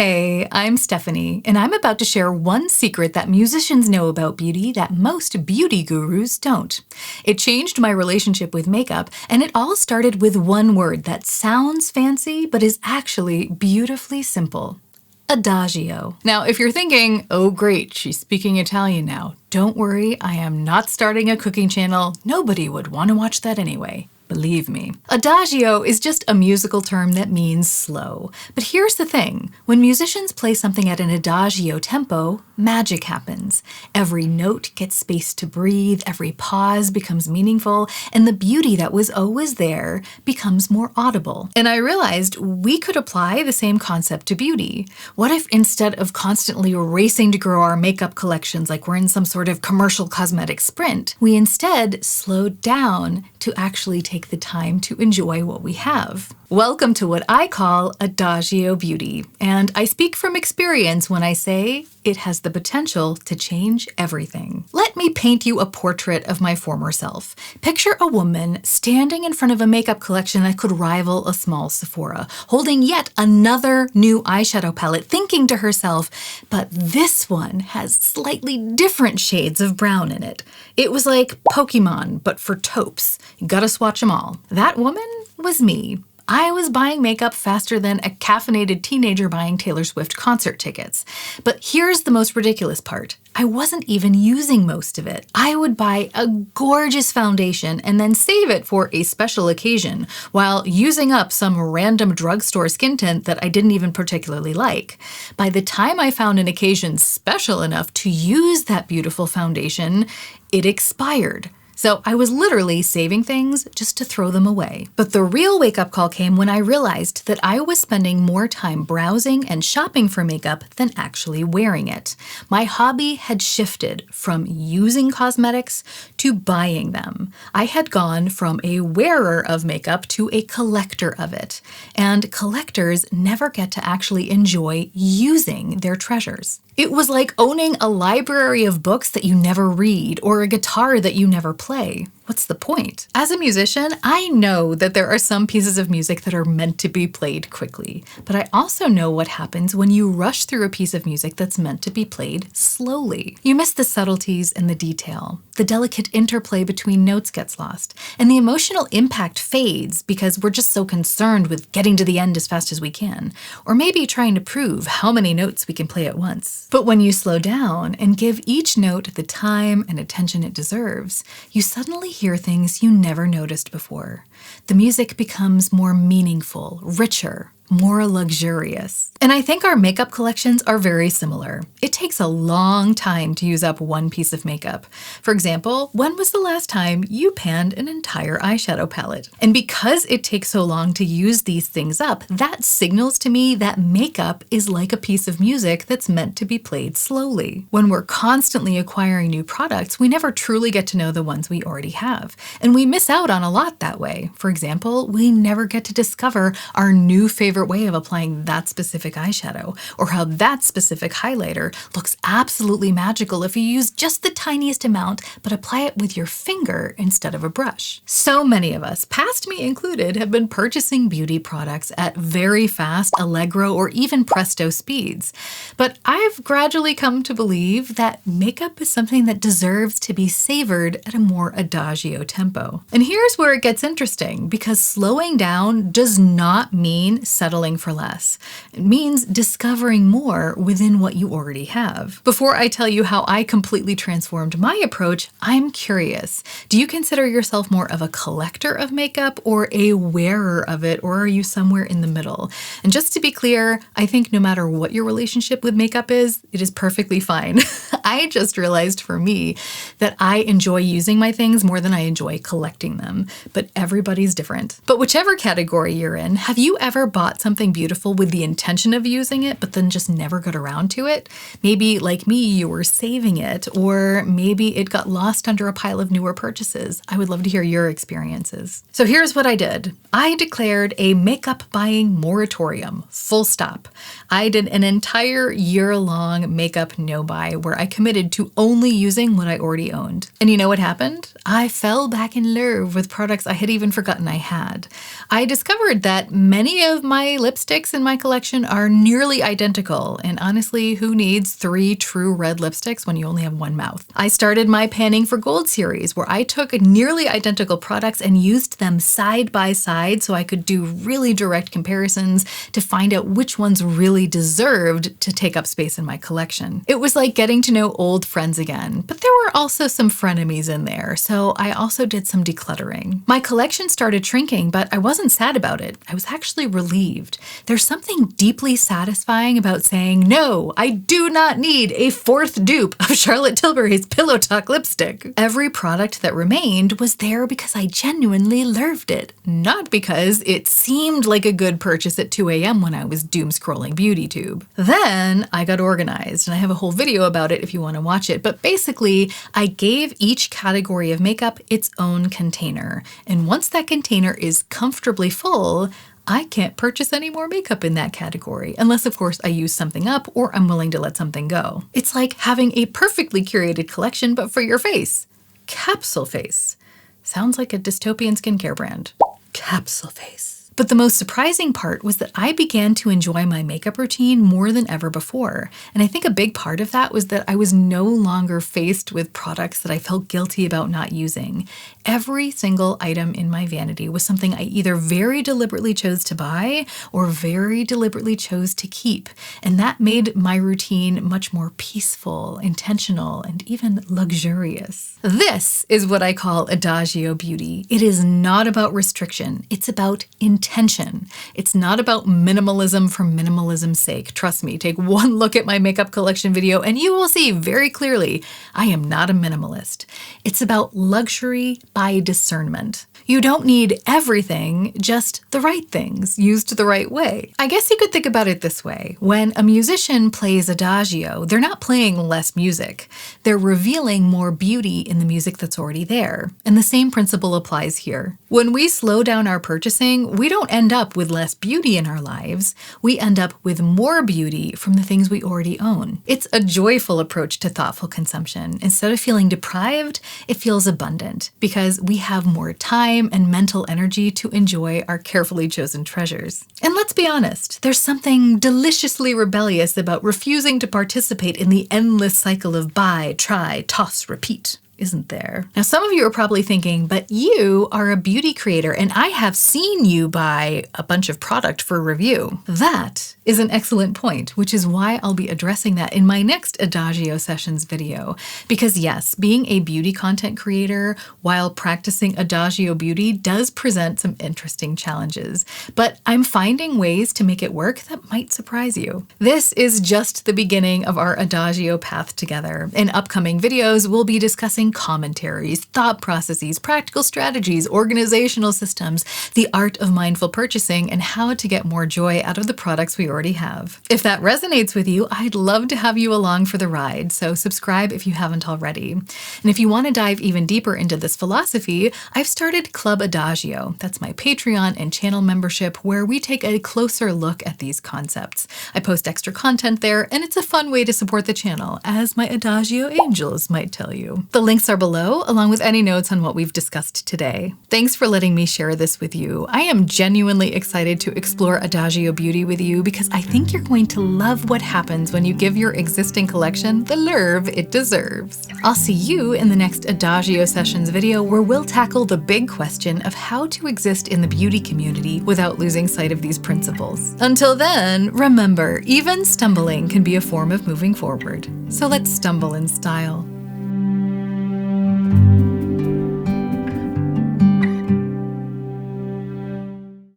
Hey, I'm Stephanie, and I'm about to share one secret that musicians know about beauty that most beauty gurus don't. It changed my relationship with makeup, and it all started with one word that sounds fancy but is actually beautifully simple. Adagio. Now, if you're thinking, oh great, she's speaking Italian now, don't worry, I am not starting a cooking channel. Nobody would want to watch that anyway. Believe me. Adagio is just a musical term that means slow. But here's the thing. When musicians play something at an adagio tempo, magic happens. Every note gets space to breathe, every pause becomes meaningful, and the beauty that was always there becomes more audible. And I realized we could apply the same concept to beauty. What if instead of constantly racing to grow our makeup collections like we're in some sort of commercial cosmetic sprint, we instead slowed down to actually take the time to enjoy what we have? Welcome to what I call Adagio Beauty, and I speak from experience when I say it has the potential to change everything. Let me paint you a portrait of my former self. Picture a woman standing in front of a makeup collection that could rival a small Sephora, holding yet another new eyeshadow palette, thinking to herself, but this one has slightly different shades of brown in it. It was like Pokemon, but for taupes. You gotta swatch them all. That woman was me. I was buying makeup faster than a caffeinated teenager buying Taylor Swift concert tickets. But here's the most ridiculous part. I wasn't even using most of it. I would buy a gorgeous foundation and then save it for a special occasion while using up some random drugstore skin tint that I didn't even particularly like. By the time I found an occasion special enough to use that beautiful foundation, it expired. So I was literally saving things just to throw them away. But the real wake-up call came when I realized that I was spending more time browsing and shopping for makeup than actually wearing it. My hobby had shifted from using cosmetics to buying them. I had gone from a wearer of makeup to a collector of it. And collectors never get to actually enjoy using their treasures. It was like owning a library of books that you never read or a guitar that you never play. What's the point? As a musician, I know that there are some pieces of music that are meant to be played quickly, but I also know what happens when you rush through a piece of music that's meant to be played slowly. You miss the subtleties and the detail. The delicate interplay between notes gets lost, and the emotional impact fades because we're just so concerned with getting to the end as fast as we can, or maybe trying to prove how many notes we can play at once. But when you slow down and give each note the time and attention it deserves, you suddenly hear things you never noticed before. The music becomes more meaningful, richer, more luxurious. And I think our makeup collections are very similar. It takes a long time to use up one piece of makeup. For example, when was the last time you panned an entire eyeshadow palette? And because it takes so long to use these things up, that signals to me that makeup is like a piece of music that's meant to be played slowly. When we're constantly acquiring new products, we never truly get to know the ones we already have. And we miss out on a lot that way. For example, we never get to discover our new favorite way of applying that specific eyeshadow, or how that specific highlighter looks absolutely magical if you use just the tiniest amount, but apply it with your finger instead of a brush. So many of us, past me included, have been purchasing beauty products at very fast Allegro or even Presto speeds. But I've gradually come to believe that makeup is something that deserves to be savored at a more adagio tempo. And here's where it gets interesting, because slowing down does not mean settling for less. It means discovering more within what you already have. Before I tell you how I completely transformed my approach, I'm curious. Do you consider yourself more of a collector of makeup or a wearer of it, or are you somewhere in the middle? And just to be clear, I think no matter what your relationship with makeup is, it is perfectly fine. I just realized for me that I enjoy using my things more than I enjoy collecting them, but everybody's different. But whichever category you're in, have you ever bought something beautiful with the intention of using it, but then just never got around to it? Maybe, like me, you were saving it, or maybe it got lost under a pile of newer purchases. I would love to hear your experiences. So here's what I did. I declared a makeup buying moratorium, full stop. I did an entire year-long makeup no-buy where I committed to only using what I already owned. And you know what happened? I fell back in love with products I had even forgotten I had. I discovered that many of my my lipsticks in my collection are nearly identical, and honestly, who needs 3 true red lipsticks when you only have one mouth? I started my Panning for Gold series, where I took nearly identical products and used them side by side so I could do really direct comparisons to find out which ones really deserved to take up space in my collection. It was like getting to know old friends again, but there were also some frenemies in there, so I also did some decluttering. My collection started shrinking, but I wasn't sad about it. I was actually relieved. There's something deeply satisfying about saying, no, I do not need a 4th dupe of Charlotte Tilbury's Pillow Talk lipstick. Every product that remained was there because I genuinely loved it, not because it seemed like a good purchase at 2 a.m. when I was doom scrolling BeautyTube. Then I got organized, and I have a whole video about it if you want to watch it, but basically I gave each category of makeup its own container, and once that container is comfortably full, I can't purchase any more makeup in that category, unless of course I use something up or I'm willing to let something go. It's like having a perfectly curated collection, but for your face. Capsule Face. Sounds like a dystopian skincare brand. Capsule Face. But the most surprising part was that I began to enjoy my makeup routine more than ever before. And I think a big part of that was that I was no longer faced with products that I felt guilty about not using. Every single item in my vanity was something I either very deliberately chose to buy or very deliberately chose to keep. And that made my routine much more peaceful, intentional, and even luxurious. This is what I call Adagio Beauty. It is not about restriction. It's about intention. It's not about minimalism for minimalism's sake. Trust me, take one look at my makeup collection video and you will see very clearly I am not a minimalist. It's about luxury by discernment. You don't need everything, just the right things, used the right way. I guess you could think about it this way. When a musician plays Adagio, they're not playing less music. They're revealing more beauty in the music that's already there. And the same principle applies here. When we slow down our purchasing, we don't end up with less beauty in our lives. We end up with more beauty from the things we already own. It's a joyful approach to thoughtful consumption. Instead of feeling deprived, it feels abundant because we have more time and mental energy to enjoy our carefully chosen treasures. And let's be honest, there's something deliciously rebellious about refusing to participate in the endless cycle of buy, try, toss, repeat. Isn't there? Now, some of you are probably thinking, but you are a beauty creator and I have seen you buy a bunch of product for review. That is an excellent point, which is why I'll be addressing that in my next Adagio Sessions video. Because yes, being a beauty content creator while practicing Adagio Beauty does present some interesting challenges, but I'm finding ways to make it work that might surprise you. This is just the beginning of our Adagio path together. In upcoming videos, we'll be discussing commentaries, thought processes, practical strategies, organizational systems, the art of mindful purchasing, and how to get more joy out of the products we already have. If that resonates with you, I'd love to have you along for the ride, so subscribe if you haven't already. And if you want to dive even deeper into this philosophy, I've started Club Adagio. That's my Patreon and channel membership where we take a closer look at these concepts. I post extra content there, and it's a fun way to support the channel, as my Adagio angels might tell you. The links are below, along with any notes on what we've discussed today. Thanks for letting me share this with you. I am genuinely excited to explore Adagio Beauty with you because I think you're going to love what happens when you give your existing collection the love it deserves. I'll see you in the next Adagio Sessions video where we'll tackle the big question of how to exist in the beauty community without losing sight of these principles. Until then, remember, even stumbling can be a form of moving forward. So let's stumble in style.